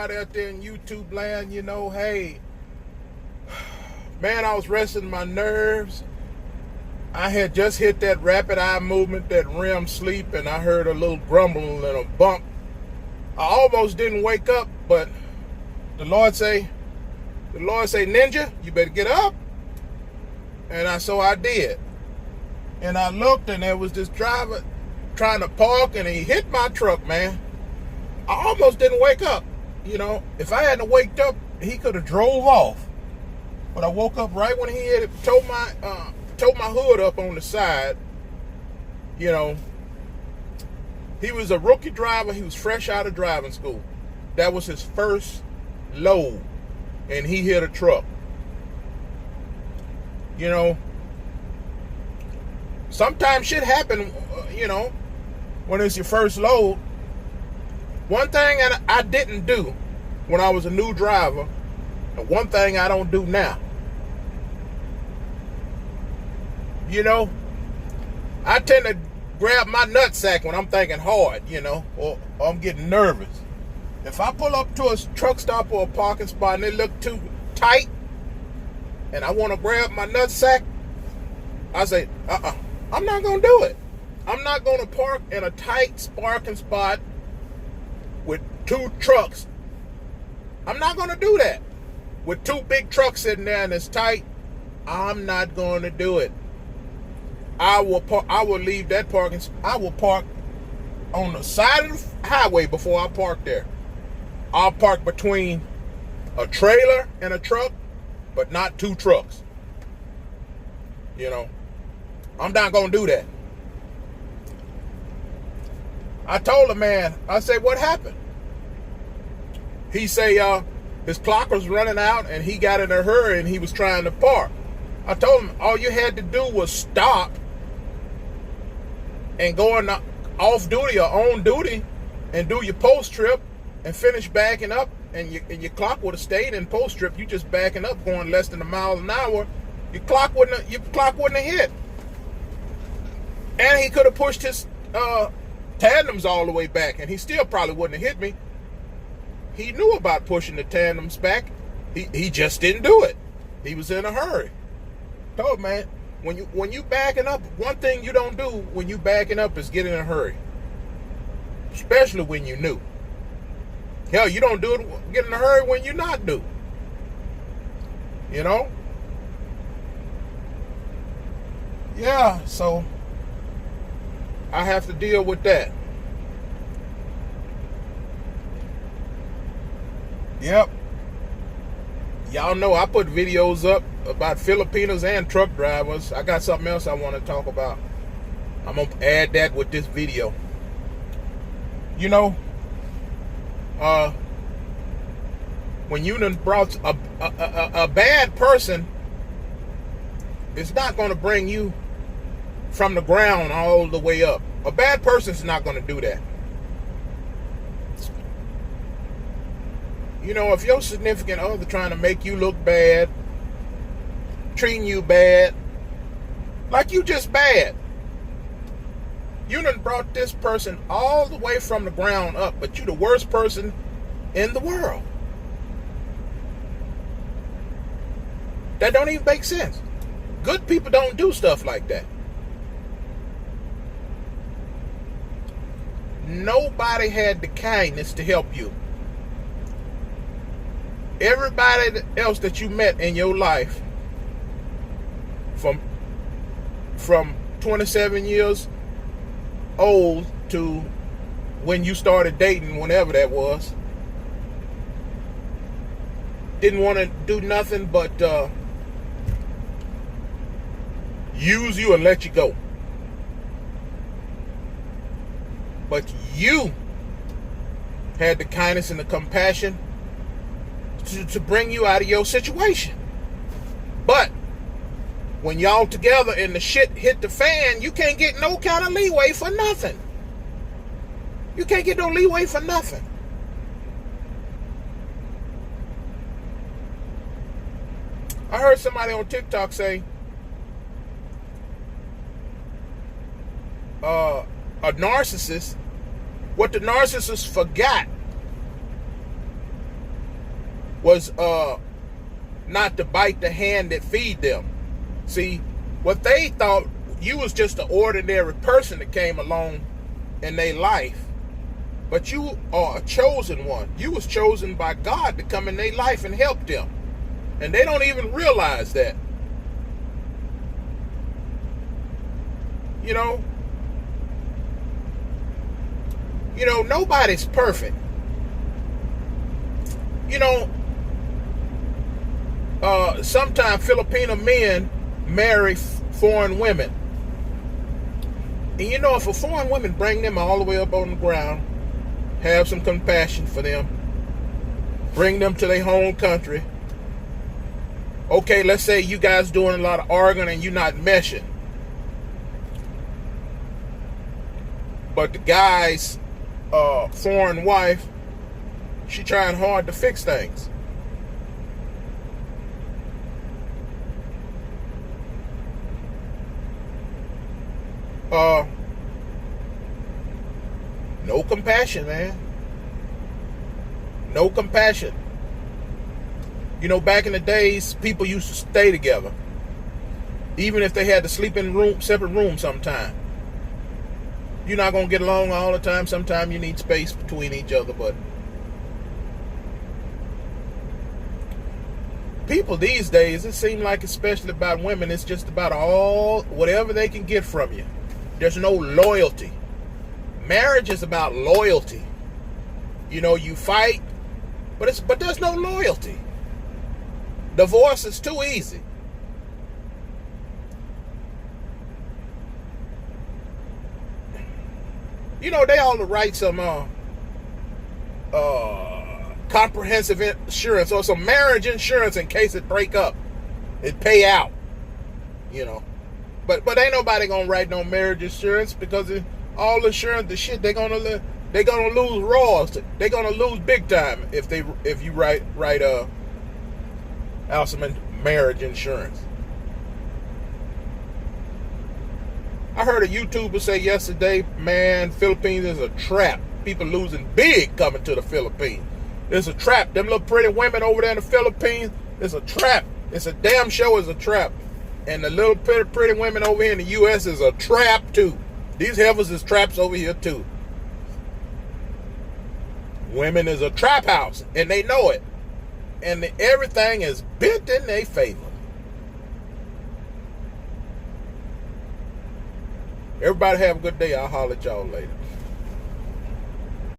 everybody out there in YouTube land, hey, man, I was resting my nerves. I had just hit that rapid eye movement, that REM sleep, and I heard a little grumble and a bump. I almost didn't wake up, but the Lord say, Ninja, you better get up. And so I did. And I looked, and there was this driver trying to park, and he hit my truck, man. I almost didn't wake up. If I hadn't waked up, he could have drove off. But I woke up right when he had towed my hood up on the side. He was a rookie driver. He was fresh out of driving school. That was his first load, and he hit a truck. Sometimes shit happen, when it's your first load. One thing I didn't do when I was a new driver, and one thing I don't do now. I tend to grab my nutsack when I'm thinking hard, or I'm getting nervous. If I pull up to a truck stop or a parking spot and it look too tight, and I want to grab my nutsack, I say, I'm not going to do it. I'm not going to park in a tight parking spot with two trucks. I'm not going to do that. With two big trucks sitting there and it's tight, I'm not going to do it. I will leave that parking. I will park on the side of the highway before I park there. I'll park between a trailer and a truck, but not two trucks. I'm not going to do that. I told the man, I said, what happened? He say, his clock was running out and he got in a hurry and he was trying to park. I told him all you had to do was stop and go off duty or on duty and do your post trip and finish backing up, and your clock would have stayed in post trip. You just backing up, going less than a mile an hour. Your clock wouldn't have hit. And he could have pushed his tandems all the way back, and he still probably wouldn't have hit me. He knew about pushing the tandems back. He just didn't do it. He was in a hurry. Told him, man, when you backing up, one thing you don't do when you backing up is get in a hurry. Especially when you new. Hell, you don't do it, get in a hurry when you're not new. Yeah, so I have to deal with that. Yep. Y'all know I put videos up about Filipinos and truck drivers. I got something else I want to talk about. I'm going to add that with this video. When you done brought a bad person, it's not going to bring you from the ground all the way up. A bad person's not going to do that. If your significant other trying to make you look bad, treating you bad, like you just bad, you done brought this person all the way from the ground up, but you the worst person in the world. That don't even make sense. Good people don't do stuff like that. Nobody had the kindness to help you. Everybody else that you met in your life, from 27 years old to when you started dating, whenever that was, didn't want to do nothing but use you and let you go. But you had the kindness and the compassion to bring you out of your situation. But when y'all together and the shit hit the fan, you can't get no kind of leeway for nothing. You can't get no leeway for nothing. I heard somebody on TikTok say, a narcissist, what the narcissist forgot was not to bite the hand that feed them. See, what they thought, you was just an ordinary person that came along in their life. But you are a chosen one. You was chosen by God to come in their life and help them. And they don't even realize that. You know, nobody's perfect. Sometimes Filipino men marry foreign women. And if a foreign woman bring them all the way up on the ground, have some compassion for them, bring them to their home country. Okay, let's say you guys doing a lot of arguing and you're not meshing. But the guy's foreign wife, she trying hard to fix things. No compassion, man. No compassion. Back in the days, people used to stay together, even if they had to sleep in separate rooms sometime. You're not going to get along all the time. Sometimes you need space between each other, but people these days, it seems like, especially about women, it's just about whatever they can get from you. There's no loyalty. Marriage is about loyalty. You fight, but there's no loyalty. Divorce is too easy. They ought to write some comprehensive insurance or some marriage insurance in case it break up. It pay out. But ain't nobody gonna write no marriage insurance, because all insurance, the shit, they're gonna lose raws. They're gonna lose big time if you write out some marriage insurance. I heard a YouTuber say yesterday, man, Philippines is a trap. People losing big coming to the Philippines. It's a trap. Them little pretty women over there in the Philippines, it's a trap. It's a damn show, it's a trap. And the little pretty women over here in the U.S. is a trap too. These heifers is traps over here too. Women is a trap house, and they know it. And everything is bent in their favor. Everybody have a good day. I'll holler at y'all later.